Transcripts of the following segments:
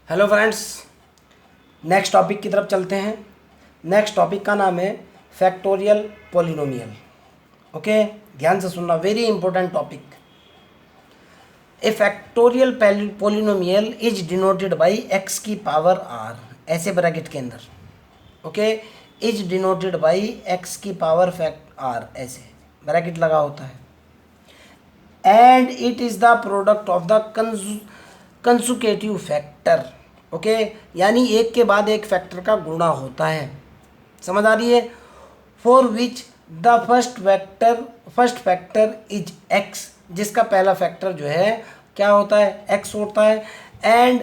Hello friends, next topic की तरफ चलते हैं। नेक्स्ट टॉपिक का नाम है फैक्टोरियल पोलिनोमियल। ओके, ध्यान से सुनना, very important topic. A factorial polynomial is denoted by x की पावर आर, ऐसे ब्रैकेट के अंदर। Okay, is denoted by x की पावर फैक्ट आर, ऐसे ब्रैकेट लगा होता है। And it is the product of the consecutive factor. Okay, यानी एक के बाद एक फैक्टर का गुणा होता है। समझ आ रही है? For which the first factor is x, जिसका पहला फैक्टर जो है क्या होता है, एक्स होता है। And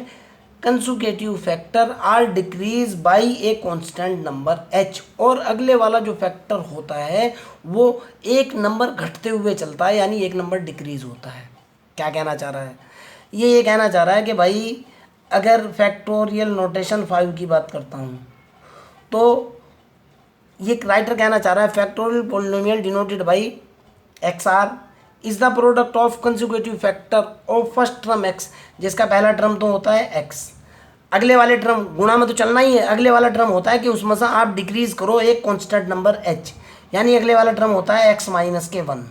consecutive factor are decrease by a constant number h, और अगले वाला जो फैक्टर होता है वो एक नंबर घटते हुए चलता है, यानी एक नंबर डिक्रीज होता है। क्या कहना चाह रहा है? ये कहना चाह रहा है कि भाई अगर फैक्टोरियल नोटेशन 5 की बात करता हूँ तो ये राइटर कहना चाह रहा है factorial polynomial denoted by x r is the product of consecutive factor of first term x, जिसका पहला टर्म तो होता है एक्स, अगले वाले टर्म गुणा में तो चलना ही है, अगले वाला टर्म होता है कि उसमें से आप डिक्रीज करो एक कांस्टेंट नंबर एच, यानी अगले वाला टर्म होता है एक्स माइनस के 1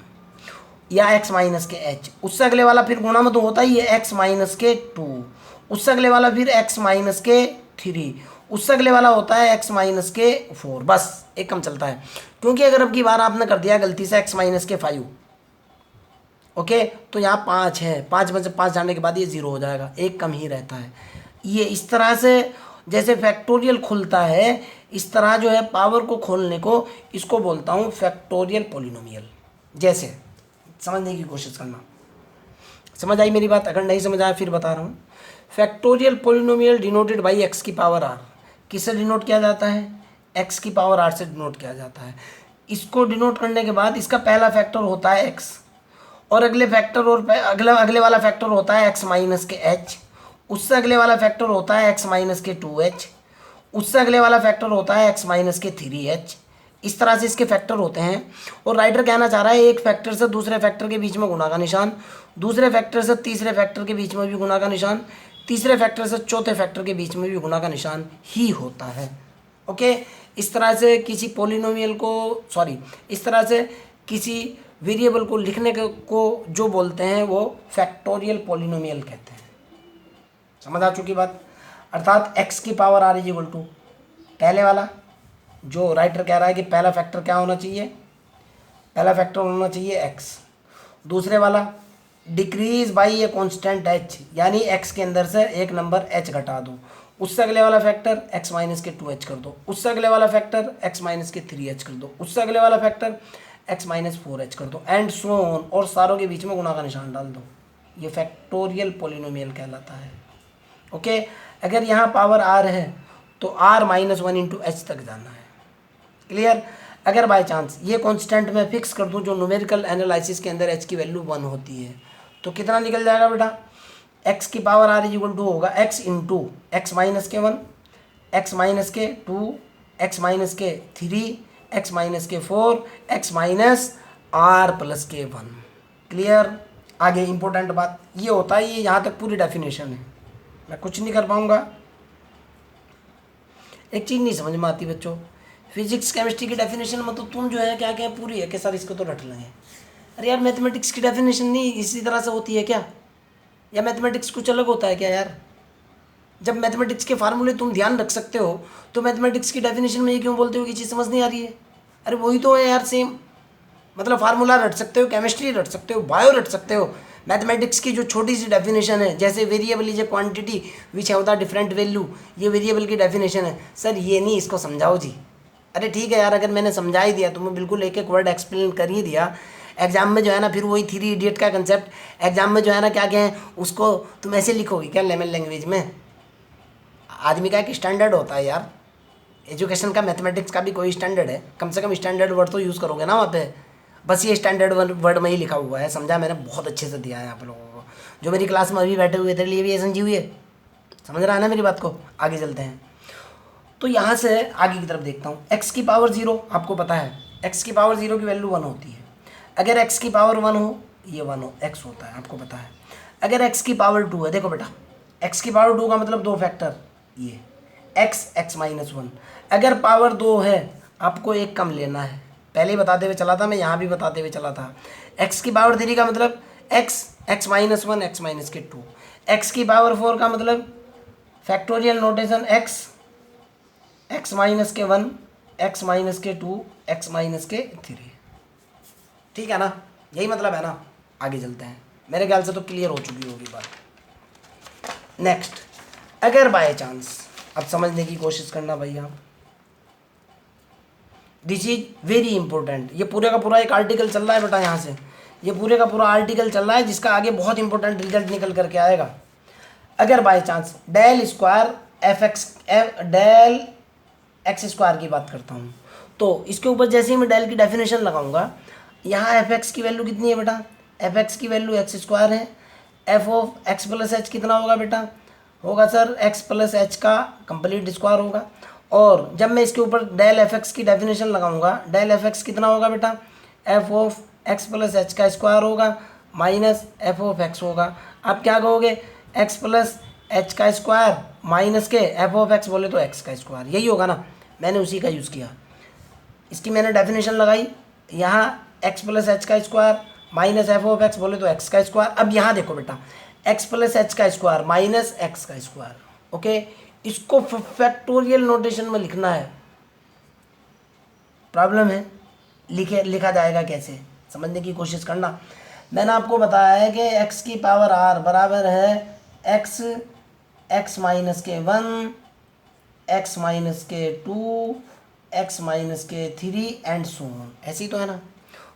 या एक्स माइनस के एच। उससे अगले वाला फिर गुणा में तो होता ही है एक्स माइनस के 2, उससे अगले वाला फिर एक्स माइनस के 3, उससे अगले वाला होता है एक्स माइनस के 4। बस एक कम चलता है, क्योंकि अगर अब की बार आपने कर दिया गलती से एक्स माइनस के 5, ओके, तो यहाँ 5 है, 5 में से 5 जाने के बाद ये 0 हो जाएगा, एक कम ही रहता है। ये इस तरह से जैसे फैक्टोरियल खुलता है, इस तरह जो है पावर को खोलने को इसको बोलता हूँ फैक्टोरियल पोलिनोमियल। जैसे समझने की कोशिश करना। समझ आई मेरी बात? अगर नहीं समझ आया फिर बता रहा हूँ। Factorial polynomial denoted by x की पावर आर, किससे डिनोट किया जाता है? एक्स की पावर आर से डिनोट किया जाता है। इसको डिनोट करने के बाद इसका पहला फैक्टर होता है एक्स, और अगले फैक्टर और अगले वाला फैक्टर होता है एक्स माइनस के एच, उससे अगले वाला फैक्टर होता है एक्स माइनस के 2h, उससे अगले वाला फैक्टर होता है एक्स माइनस के 3h। इस तरह से इसके फैक्टर होते हैं। और राइटर कहना चाह रहा है एक फैक्टर से दूसरे फैक्टर के बीच में गुणा का निशान, दूसरे फैक्टर से तीसरे फैक्टर के बीच में भी गुणा का निशान, तीसरे फैक्टर से चौथे फैक्टर के बीच में भी गुणा का निशान ही होता है। ओके, इस तरह से किसी पोलिनोमियल को इस तरह से किसी वेरिएबल को लिखने को जो बोलते हैं वो फैक्टोरियल पोलिनोमियल कहते हैं। समझ आ चुकी बात? अर्थात एक्स की power r is equal to, पहले वाला जो राइटर कह रहा है कि पहला फैक्टर क्या होना चाहिए, पहला फैक्टर होना चाहिए एक्स, दूसरे वाला decrease by a constant H, यानी एक्स के अंदर से एक नंबर एच घटा दो, उससे अगले वाला फैक्टर एक्स माइनस के 2h कर दो, उससे अगले वाला फैक्टर एक्स माइनस के 3h कर दो, उससे अगले वाला फैक्टर एक्स माइनस 4h कर दो, एंड सो ऑन, और सारों के बीच में गुणा का निशान डाल दो। ये फैक्टोरियल पोलिनोमियल कहलाता है। ओके, अगर यहाँ पावर आर है तो आर माइनस 1 इंटू एच तक जाना है। क्लियर? अगर बाय चांस ये कांस्टेंट में फिक्स कर दूं जो न्यूमेरिकल एनालिसिस के अंदर एच की वैल्यू 1 होती है, तो कितना निकल जाएगा बेटा? एक्स की power r is equal to होगा एक्स इंटू एक्स माइनस के 1, एक्स माइनस के 2, एक्स माइनस के 3, एक्स माइनस के 4, एक्स माइनस आर प्लस के 1। क्लियर? आगे इंपॉर्टेंट बात ये होता है, ये यहाँ तक पूरी डेफिनेशन है, मैं कुछ नहीं कर पाऊँगा। एक चीज़ नहीं समझ में आती बच्चों, फिजिक्स केमिस्ट्री की डेफिनेशन में तो तुम जो है क्या क्या पूरी है कि सर इसको तो रट लेंगे। अरे यार मैथमेटिक्स की डेफिनेशन नहीं इसी तरह से होती है क्या? या मैथमेटिक्स कुछ अलग होता है क्या यार? जब मैथमेटिक्स के फार्मूले तुम ध्यान रख सकते हो तो मैथमेटिक्स की डेफिनेशन में ये क्यों बोलते हो कि चीज़ समझ नहीं आ रही है? अरे वही तो है यार, सेम मतलब फार्मूला रट सकते हो, केमिस्ट्री रट सकते हो, बायो रट सकते हो। मैथमेटिक्स की जो छोटी सी डेफिनेशन है, जैसे variable is a quantity which have the different value, ये वेरिएबल की डेफिनेशन है। सर ये नहीं, इसको समझाओ जी। अरे ठीक है यार, अगर मैंने समझा ही दिया, तुम्हें बिल्कुल एक एक वर्ड एक्सप्लेन कर ही दिया, एग्जाम में जो है ना फिर वही 3 इडियट का कंसेप्ट एग्जाम में जो है ना क्या कहें उसको तुम ऐसे लिखोगे क्या लेमन लैंग्वेज में? आदमी का एक स्टैंडर्ड होता है यार, एजुकेशन का मैथमेटिक्स का भी कोई स्टैंडर्ड है, कम से कम स्टैंडर्ड वर्ड तो यूज़ करोगे ना वहाँ पे। बस ये स्टैंडर्ड वर्ड में ही लिखा हुआ है, समझा मैंने, बहुत अच्छे से दिया है आप लोगों को। जो मेरी क्लास में अभी बैठे हुए तेरे लिए भी ये समझी हुई है, समझ रहा है ना मेरी बात को? आगे चलते हैं। तो यहाँ से आगे की तरफ देखता हूँ। एक्स की पावर 0 आपको पता है, एक्स की पावर 0 की वैल्यू 1 होती है। अगर एक्स की पावर 1 हो, ये 1 हो, एक्स होता है, आपको पता है। अगर एक्स की पावर 2 है, देखो बेटा एक्स की पावर 2 का मतलब 2 फैक्टर, ये एक्स माइनस 1। अगर पावर 2 है आपको एक कम लेना है, पहले ही बताते हुए चला था मैं, यहाँ भी बताते हुए चला था। एक्स की पावर 3 का मतलब एक्स माइनस 1, एक्स माइनस के 2। एक्स की पावर 4 का मतलब फैक्टोरियल नोटेशन एक्स माइनस के 1, एक्स माइनस के 2, एक्स माइनस के 3। ठीक है ना, यही मतलब है ना। आगे चलते हैं, मेरे ख्याल से तो क्लियर हो चुकी होगी बात। नेक्स्ट, अगर बाय चांस, अब समझने की कोशिश करना भैया, दिस इज वेरी इंपॉर्टेंट। ये पूरे का पूरा एक आर्टिकल चल रहा है बेटा, यहाँ से ये पूरे का पूरा आर्टिकल चल रहा है जिसका आगे बहुत इंपॉर्टेंट रिजल्ट निकल करके आएगा। अगर by chance del square del x square की बात करता हूँ, तो इसके ऊपर जैसे ही मैं डेल की डेफिनेशन लगाऊंगा, यहाँ एफ एक्स की वैल्यू कितनी है बेटा, एफ एक्स की वैल्यू एक्स स्क्वायर है। F of x plus h कितना होगा बेटा, होगा सर एक्स प्लस एच का कंप्लीट स्क्वायर होगा। और जब मैं इसके ऊपर डेल एफ एक्स की डेफिनेशन लगाऊंगा, डेल एफ एक्स कितना होगा बेटा, F of x plus H का स्क्वायर होगा माइनस एफ ऑफ एक्स होगा। आप क्या कहोगे, एक्स प्लस एच का स्क्वायर माइनस के एफ ऑफ एक्स बोले तो एक्स का स्क्वायर, यही होगा ना। मैंने उसी का यूज़ किया, इसकी मैंने डेफिनेशन लगाई, यहाँ एक्स प्लस एच का square minus F of x बोले तो एक्स का स्क्वायर। अब यहाँ देखो बेटा, एक्स प्लस एच का स्क्वायर माइनस एक्स का स्क्वायर, ओके, इसको फैक्टोरियल नोटेशन में लिखना है। प्रॉब्लम है, लिखा जाएगा कैसे, समझने की कोशिश करना। मैंने आपको बताया है कि एक्स की पावर आर बराबर है एक्स माइनस के 1, एक्स माइनस के 2, एक्स माइनस के 3 एंड सो ऑन, ऐसे ही तो है ना।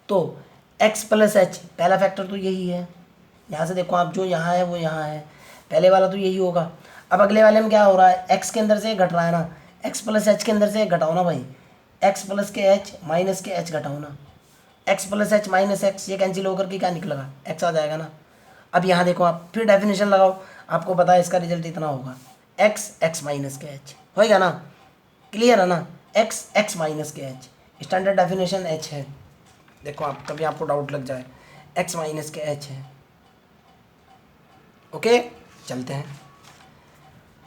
तो एक्स प्लस एच पहला फैक्टर तो यही है, यहाँ से देखो आप, जो यहाँ है वो यहाँ है, पहले वाला तो यही होगा। अब अगले वाले में क्या हो रहा है, एक्स के अंदर से एक घट रहा है ना, एक्स प्लस एच के अंदर से एक घटाओ ना भाई, एक्स प्लस के एच माइनस के एच घटाओ ना, x plus H minus x, ये कैंसिल होकर के क्या निकलेगा, एक्स आ जाएगा ना। अब यहाँ देखो आप, फिर डेफिनेशन लगाओ, आपको पता है इसका रिजल्ट इतना होगा, एक्स माइनस के एच होएगा ना, क्लियर है ना, एक्स माइनस के एच, स्टैंडर्ड डेफिनेशन एच है। देखो आप, कभी आपको डाउट लग जाए, एक्स माइनस के एच है, ओके। चलते हैं,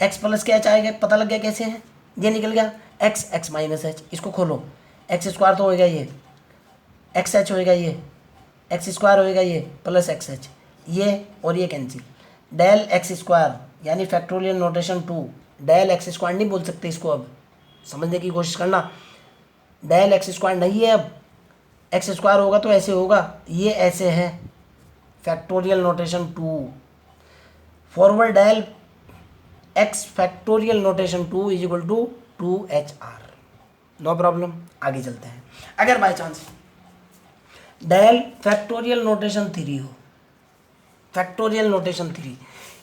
एक्स प्लस के एच आएगा, पता लग गया कैसे है, ये निकल गया एक्स माइनस एच, इसको खोलो, एक्स स्क्वायर तो होएगा ये, एक्स एच होएगा ये, एक्स स्क्वायर होएगा ये प्लस एक्स एच, ये और ये कैंसिल, डेल एक्स स्क्वायर यानी factorial notation 2, del x square नहीं बोल सकते इसको, अब समझने की कोशिश करना, डेल एक्स स्क्वायर नहीं है, अब एक्स स्क्वायर होगा तो ऐसे होगा, ये ऐसे है, factorial notation 2, forward del x factorial notation 2 is equal to 2HR, no problem. आगे चलते हैं, अगर by chance del factorial notation 3 हो, फैक्टोरियल नोटेशन 3,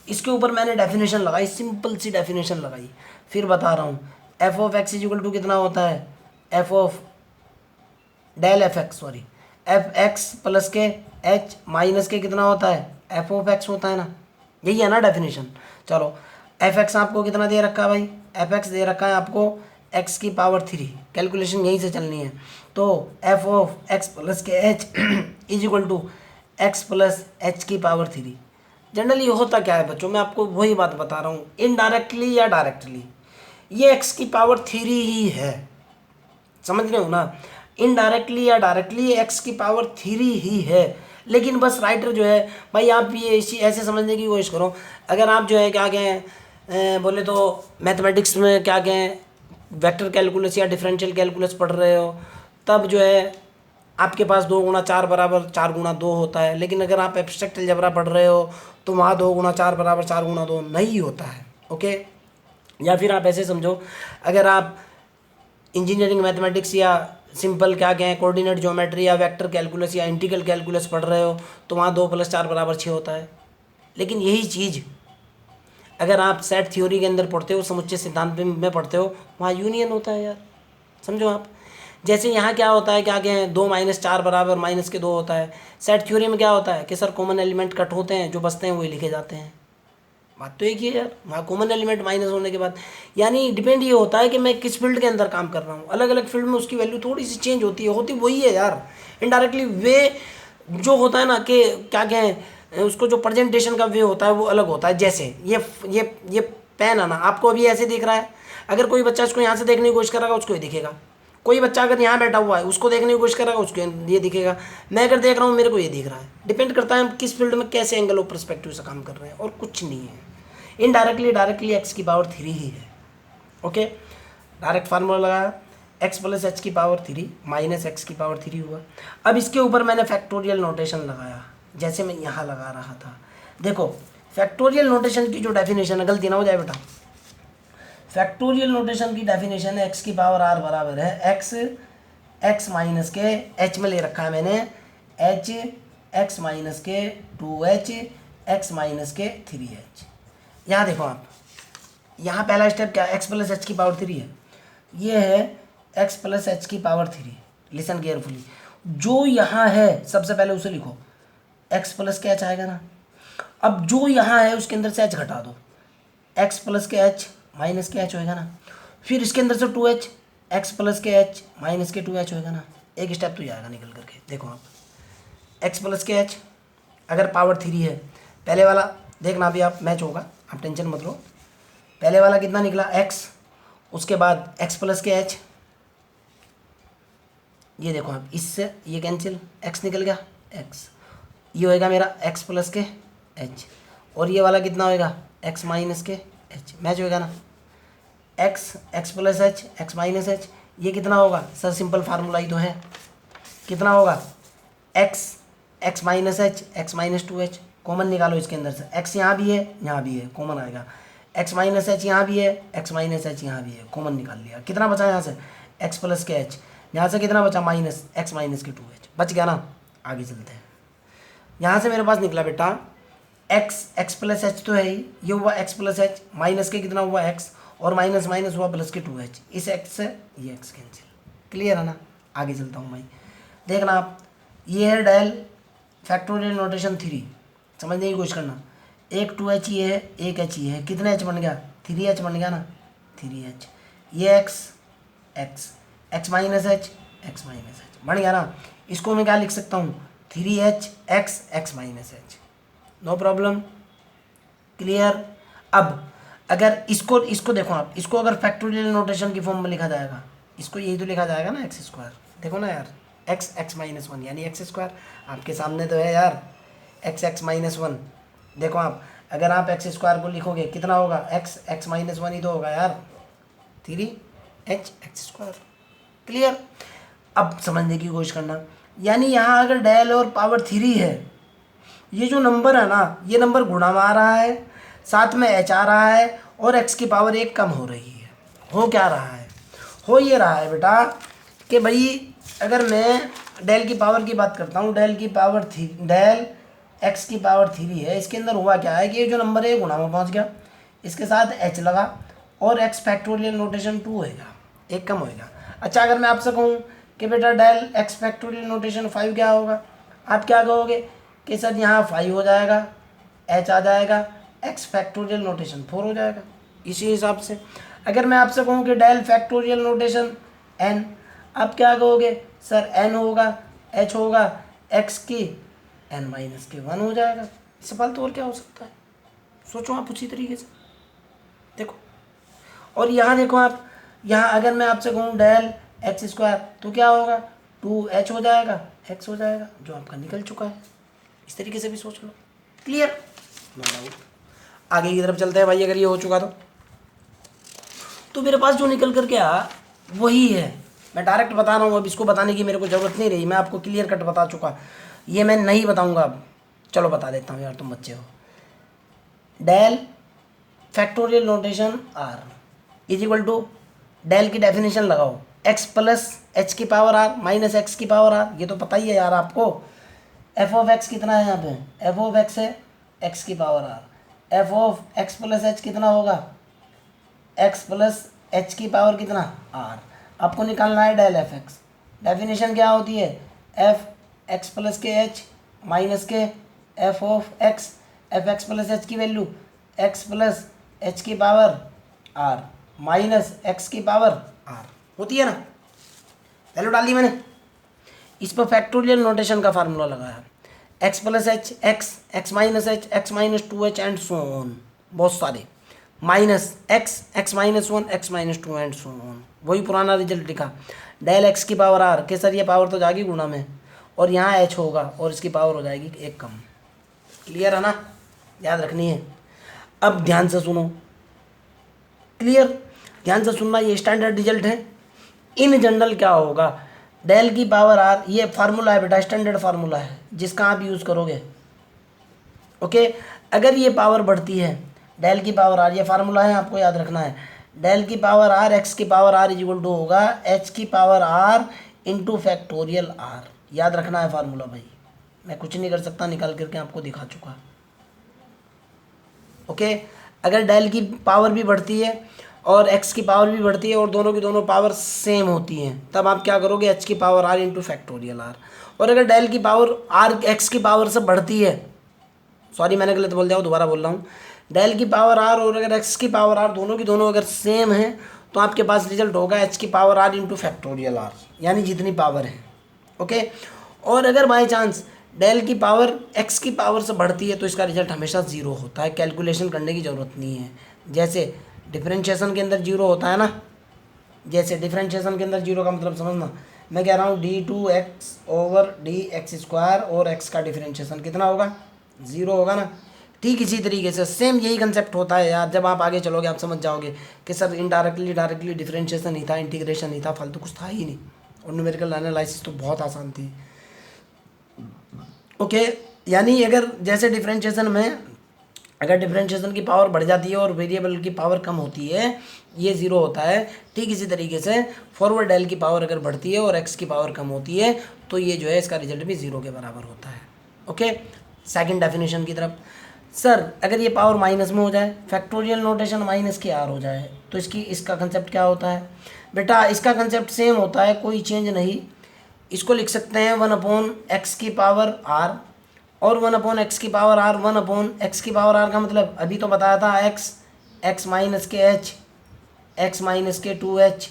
इसके ऊपर मैंने डेफिनेशन लगाई, सिंपल सी डेफिनेशन लगाई, फिर बता रहा हूँ, f of x is equal to कितना होता है, f of del f x, sorry, f x plus के एच माइनस के कितना होता है, एफ ऑफ एक्स होता है ना, यही है ना डेफिनेशन। चलो, एफ एक्स आपको कितना दे रखा है भाई, एफ एक्स दे रखा है आपको एक्स की पावर 3, कैलकुलेशन यहीं से चलनी है, तो एफ ऑफ एक्स प्लस के h is equal to x plus h की पावर 3। जनरली होता क्या है बच्चों, मैं आपको वही बात बता रहा हूँ, इनडायरेक्टली या डायरेक्टली ये एक्स की पावर 3 ही है, समझ रहे हो ना, इनडायरेक्टली या डायरेक्टली एक्स की पावर 3 ही है। लेकिन बस राइटर जो है भाई, आप ये ऐसे समझने की कोशिश करो, अगर आप जो है क्या कहें बोले तो मैथमेटिक्स में क्या कहें वेक्टर कैलकुलस या डिफरेंशियल कैलकुलस पढ़ रहे हो, तब जो है आपके पास 2 गुणा 4 बराबर 4 गुणा 2 होता है। लेकिन अगर आप एब्स्ट्रैक्ट अलजेब्रा पढ़ रहे हो तो वहाँ 2 गुणा 4 बराबर 4 गुणा 2 नहीं होता है, ओके। या फिर आप ऐसे समझो, अगर आप इंजीनियरिंग मैथमेटिक्स या सिंपल क्या कहें कोऑर्डिनेट ज्योमेट्री या वेक्टर कैलकुलस या इंटीग्रल कैलकुलस पढ़ रहे हो तो वहाँ 2 + 4 बराबर 6 होता है। लेकिन यही चीज़ अगर आप सेट थ्योरी के अंदर पढ़ते हो, समुच्चय सिद्धांत में पढ़ते हो, वहाँ यूनियन होता है यार, समझो आप। जैसे यहाँ क्या होता है, क्या कहें 2 - 4 बराबर -2 होता है। सेट थ्योरी में क्या होता है कि सर कॉमन एलिमेंट कट होते हैं, जो बचते हैं वही लिखे जाते हैं। बात तो एक ही है यार, वहाँ कॉमन एलिमेंट माइनस होने के बाद, यानी डिपेंड ये होता है कि मैं किस फील्ड के अंदर काम कर रहा हूँ। अलग अलग फील्ड में उसकी वैल्यू थोड़ी सी चेंज होती है, होती वही है यार। इनडायरेक्टली वे जो होता है ना कि क्या कहें उसको जो प्रेजेंटेशन का वे होता है वो अलग होता है। जैसे ये पेन है ना, आपको अभी ऐसे दिख रहा है, अगर कोई बच्चा इसको यहाँ से देखने की कोशिश करेगा उसको ये दिखेगा, कोई बच्चा अगर यहाँ बैठा हुआ है उसको देखने की कोशिश करेगा उसको ये दिखेगा, मैं अगर देख रहा हूँ मेरे को ये दिख रहा है। डिपेंड करता है हम किस फील्ड में कैसे एंगल ऑफ पर्सपेक्टिव से काम कर रहे हैं, और कुछ नहीं है। इनडायरेक्टली डायरेक्टली एक्स की पावर 3 ही है। ओके, डायरेक्ट फार्मूला लगाया, एक्स प्लस एच की पावर 3 माइनस एक्स की पावर 3 हुआ। अब इसके ऊपर मैंने फैक्टोरियल नोटेशन लगाया, जैसे मैं यहाँ लगा रहा था। देखो फैक्टोरियल नोटेशन की जो डेफिनेशन है, गलती ना हो जाए बेटा, फैक्टोरियल नोटेशन की डेफिनेशन है एक्स की पावर आर बराबर है एक्स माइनस के एच में ले रखा है मैंने, एच एक्स माइनस के 2h एक्स माइनस के 3h। यहाँ देखो आप, यहाँ पहला स्टेप क्या है, एक्स प्लस एच की पावर 3 है, ये है एक्स प्लस एच की पावर 3। लिसन केयरफुली, जो यहाँ है सबसे पहले उसे लिखो, एक्स प्लस के एच आएगा ना। अब जो यहाँ है उसके अंदर से एच घटा दो, एक्स प्लस के एच माइनस के एच होएगा ना। फिर इसके अंदर से 2h एक्स प्लस के एच माइनस के 2h होएगा ना। एक स्टेप तो ये आएगा निकल करके। देखो आप, एक्स प्लस के एच अगर पावर 3 है, पहले वाला देखना अभी आप मैच होगा, आप टेंशन मत लो। पहले वाला कितना निकला एक्स, उसके बाद एक्स प्लस के एच, ये देखो आप, इससे ये कैंसिल, एक्स निकल गया एक्स, ये होएगा मेरा एक्स प्लस के एच, और ये वाला कितना होएगा एक्स माइनस के एच, मैच होएगा ना। X plus H x minus H, ये कितना होगा सर, सिंपल फार्मूला ही तो है, कितना होगा x minus H x minus 2h, common निकालो इसके अंदर से, एक्स यहाँ भी है यहाँ भी है, कॉमन आएगा, एक्स माइनस एच यहाँ भी है एक्स माइनस एच यहाँ भी है, कॉमन निकाल लिया, कितना बचा यहाँ से एक्स प्लस के एच, यहाँ से कितना बचा माइनस एक्स माइनस के 2h, बच गया ना। आगे चलते हैं, यहाँ से मेरे पास निकला बेटा एक्स प्लस एच तो है ही, ये हुआ एक्स प्लस एच, माइनस के कितना हुआ एक्स, और माइनस माइनस हुआ प्लस के 2h, इस एक्स से ये एक्स कैंसिल, क्लियर है ना। आगे चलता हूँ मैं, देखना आप, ये है डेल फैक्टोरियल नोटेशन 3, समझने की कोशिश करना, एक 2h ये है एक h ये है, कितने h बन गया 3h बन गया ना, 3h, ये x minus H x minus H बन गया ना। इसको मैं क्या लिख सकता हूँ 3h x minus h, no problem, clear. अब अगर इसको देखो आप, इसको अगर फैक्टोरियल नोटेशन की फॉर्म में लिखा जाएगा, इसको यही तो लिखा जाएगा ना एक्स स्क्वायर, देखो ना यार, एक्स माइनस 1 यानी एक्स स्क्वायर, आपके सामने तो है यार एक्स माइनस 1। देखो आप, अगर आप एक्स स्क्वायर को लिखोगे कितना होगा एक्स माइनस 1 ही तो होगा यार, 3h एक्स स्क्वायर, क्लियर। अब समझने की कोशिश करना, यानी यहाँ अगर डेल और पावर 3 है, ये जो नंबर है ना, ये नंबर गुणा में आ रहा है, साथ में एच आ रहा है, और एक्स की पावर 1 कम हो रही है। हो क्या रहा है, हो ये रहा है बेटा कि भाई अगर मैं डेल की पावर की बात करता हूँ, डेल एक्स की पावर 3 है, इसके अंदर हुआ क्या है कि ये जो नंबर है गुणा में पहुँच गया, इसके साथ एच लगा, और एक्स फैक्टोरियल नोटेशन 2 होएगा, एक कम होएगा। अच्छा, अगर मैं आपसे कहूँ कि बेटा डेल एक्स फैक्टोरियल नोटेशन 5 क्या होगा, आप क्या कहोगे कि सर यहाँ 5 हो जाएगा, एच आ जाएगा, एक्स फैक्टोरियल नोटेशन 4 हो जाएगा। इसी हिसाब से अगर मैं आपसे कहूँ कि डेल फैक्टोरियल नोटेशन एन, आप क्या कहोगे सर एन होगा, एच होगा, एक्स की एन माइनस के 1 हो जाएगा। सवाल तो और क्या हो सकता है, सोचो आप उसी तरीके से देखो। और यहाँ देखो आप, यहाँ अगर मैं आपसे कहूँ डेल एक्स स्क्वायर तो क्या होगा 2h हो जाएगा, एक्स हो जाएगा, जो आपका निकल चुका है। इस तरीके से भी सोच लो, क्लियर, नो डाउट। आगे की तरफ चलते हैं भाई, अगर ये हो चुका तो मेरे पास जो निकल करके आ वही है, मैं डायरेक्ट बता रहा हूँ, अब इसको बताने की मेरे को ज़रूरत नहीं रही, मैं आपको क्लियर कट बता चुका, ये मैं नहीं बताऊँगा अब, चलो बता देता हूँ यार, तुम बच्चे हो। Del factorial notation r is equal to, del की डेफिनेशन लगाओ, एक्स प्लस एच की पावर आर माइनस एक्स की पावर आर, ये तो पता ही है यार आपको। एफ ऑफ एक्स कितना है यहाँ पे, एफ ऑफ एक्स है एक्स की power r, f of x plus h कितना होगा एक्स प्लस एच की पावर कितना आर। आपको निकालना है डेल एफ एक्स, डेफिनेशन क्या होती है एफ एक्स प्लस के एच माइनस के F of x, F x plus h की वैल्यू एक्स प्लस एच की पावर आर माइनस एक्स की पावर आर होती है ना। वैल्यू डाल दी मैंने, इस पर फैक्टोरियल नोटेशन का फार्मूला लगाया, x plus H x, x minus H, x minus two H and so on, बहुत सारे, minus x, x minus one, x minus two and so on. वही पुराना रिजल्ट लिखा, डेल एक्स की power are के sir ये power तो जाएगी गुणा में, और यहाँ एच होगा और इसकी पावर हो जाएगी एक कम। क्लियर है ना, याद रखनी है। अब ध्यान से सुनो, क्लियर, ध्यान से सुनना, ये स्टैंडर्ड रिजल्ट है। इन जनरल क्या होगा, डेल की पावर आर, ये फार्मूला है बेटा, स्टैंडर्ड फार्मूला है जिसका आप यूज़ करोगे। ओके, अगर ये पावर बढ़ती है, डेल की पावर आर, ये फार्मूला है, आपको याद रखना है, डेल की पावर आर एक्स की power r is equal to होगा एच की power r into factorial r. याद रखना है फार्मूला भाई, मैं कुछ नहीं कर सकता, निकाल करके आपको दिखा चुका। ओके, अगर डेल की पावर भी बढ़ती है और एक्स की पावर भी बढ़ती है और दोनों की दोनों पावर सेम होती हैं, तब आप क्या करोगे, एच की power r into factorial r. और अगर डेल की पावर आर एक्स की पावर से बढ़ती है, सॉरी मैंने गलत बोल दिया, दोबारा बोल रहा हूँ, डेल की पावर आर और अगर एक्स की पावर आर दोनों की दोनों अगर सेम है, तो आपके पास रिजल्ट होगा एच की power r into factorial r, यानी जितनी पावर है। ओके, और अगर बाई चांस डेल की पावर एक्स की पावर से बढ़ती है, तो इसका रिजल्ट हमेशा जीरो होता है, कैलकुलेशन करने की ज़रूरत नहीं है। जैसे डिफरेंशिएशन के अंदर जीरो होता है ना, जैसे डिफरेंशिएशन के अंदर जीरो का मतलब समझना, मैं कह रहा हूँ d two x over d x square और एक्स का डिफरेंशिएशन कितना होगा, जीरो होगा ना। ठीक इसी तरीके से सेम यही कंसेप्ट होता है यार, जब आप आगे चलोगे आप समझ जाओगे कि सर इनडायरेक्टली डायरेक्टली डिफरेंशिएशन ही था, इंटीग्रेशन ही था, फालतू कुछ था ही नहीं, और न्यूमेरिकल एनालिसिस तो बहुत आसान थी। ओके, यानी अगर जैसे डिफरेंशिएशन में अगर डिफरेंशिएशन की पावर बढ़ जाती है और वेरिएबल की पावर कम होती है, ये ज़ीरो होता है। ठीक इसी तरीके से फॉरवर्ड डेल की पावर अगर बढ़ती है और एक्स की पावर कम होती है, तो ये जो है इसका रिजल्ट भी ज़ीरो के बराबर होता है। ओके, सेकंड डेफिनेशन की तरफ, सर अगर ये पावर माइनस में हो जाए, फैक्टोरियल नोटेशन माइनस की आर हो जाए, तो इसका कंसेप्ट क्या होता है बेटा, इसका कंसेप्ट सेम होता है, कोई चेंज नहीं। इसको लिख सकते हैं 1/x की पावर आर और 1/x की पावर आर, 1/x की पावर आर का मतलब अभी तो बताया था x माइनस के h, x माइनस के 2h,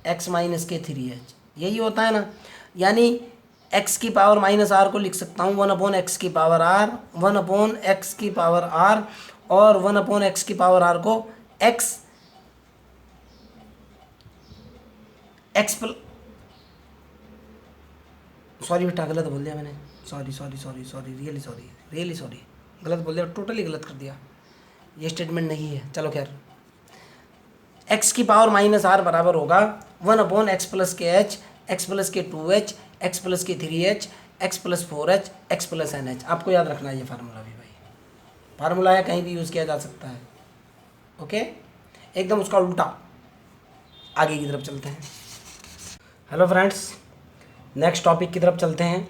x माइनस के 3h, यही होता है ना। यानी x की पावर माइनस आर को लिख सकता हूँ 1/x की पावर आर, 1/x की पावर आर, और 1/x की पावर आर को x सॉरी बेटा गलत बोल दिया मैंने, सॉरी रियली सॉरी, गलत बोल दिया, टोटली गलत कर दिया, ये स्टेटमेंट नहीं है। चलो खैर, x की पावर माइनस आर बराबर होगा 1/x प्लस के h, x प्लस के 2h, x प्लस के 3h, x plus 4h, x plus nh। आपको याद रखना है ये फार्मूला भी भाई, फार्मूला है, कहीं भी यूज़ किया जा सकता है। ओके, एकदम उसका उल्टा। आगे की तरफ चलते हैं। हेलो फ्रेंड्स, नेक्स्ट टॉपिक की तरफ चलते हैं।